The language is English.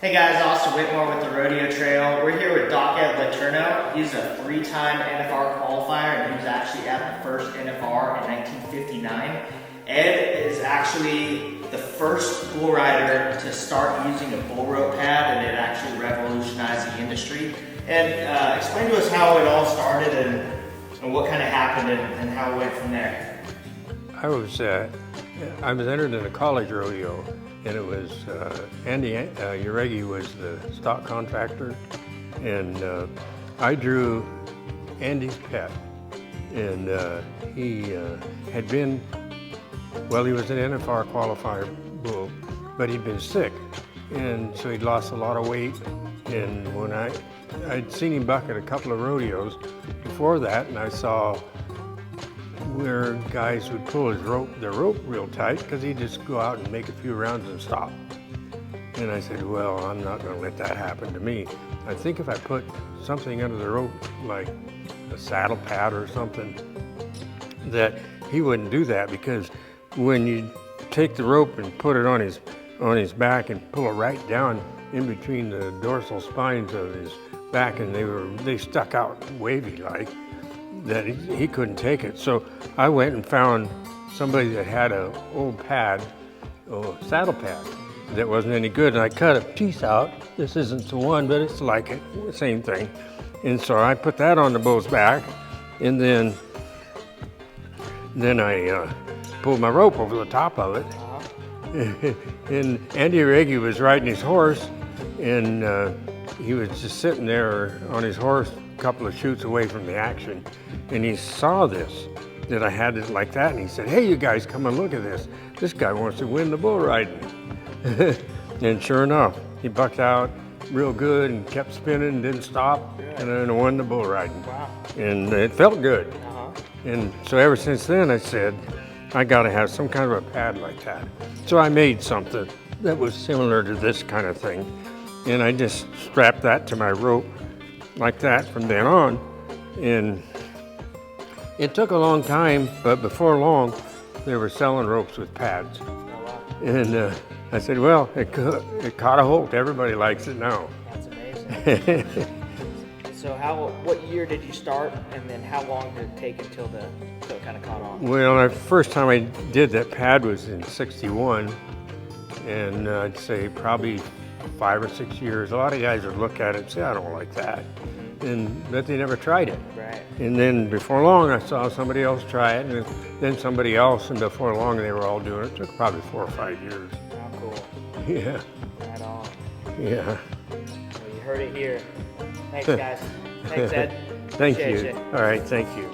Hey guys, Austin Whitmore with the Rodeo Trail. We're here with Doc Ed LeToureau. He's a three-time NFR qualifier and he was actually at the first NFR in 1959. Ed is actually the first bull rider to start using a bull rope pad, and it actually revolutionized the industry. And explain to us how it all started and what kind of happened and how it went from there. I was entered in a college rodeo, and it was Andy Uregi was the stock contractor, and I drew Andy's pet, and he had been, well, he was an NFR qualifier bull, but he'd been sick, and so he'd lost a lot of weight. And when I'd seen him buck at a couple of rodeos before that, and I saw where guys would pull their rope real tight because he'd just go out and make a few rounds and stop. And I said, well, I'm not going to let that happen to me. I think if I put something under the rope, like a saddle pad or something, that he wouldn't do that, because when you take the rope and put it on his back and pull it right down in between the dorsal spines of his back, and they stuck out wavy like, that he couldn't take it. So I went and found somebody that had an old pad, a saddle pad, that wasn't any good, and I cut a piece out. This isn't the one, but it's like it, same thing. And so I put that on the bull's back, and then I pulled my rope over the top of it. And Andy Uregi was riding his horse, and he was just sitting there on his horse a couple of chutes away from the action, and he saw this, that I had it like that, and he said, hey, you guys, come and look at this. This guy wants to win the bull riding. And sure enough, he bucked out real good and kept spinning, didn't stop, and then won the bull riding. Wow. And it felt good. And so ever since then, I said, I gotta have some kind of a pad like that. So I made something that was similar to this kind of thing, and I just strapped that to my rope like that from then on. And it took a long time, but before long, they were selling ropes with pads. And I said, well, it caught a hold. Everybody likes it now. That's amazing. So what year did you start, and then how long did it take until it kind of caught on? Well, the first time I did that pad was in '61, and I'd say probably 5 or 6 years. A lot of guys would look at it and say, I don't like that, but they never tried it. Right. And then before long, I saw somebody else try it, and then somebody else, and before long, they were all doing it. It took probably 4 or 5 years. Oh, cool. Yeah. Right on. Yeah. Well, you heard it here. Thanks, guys. Thanks, Ed. Thank Appreciate you. All right, thank you.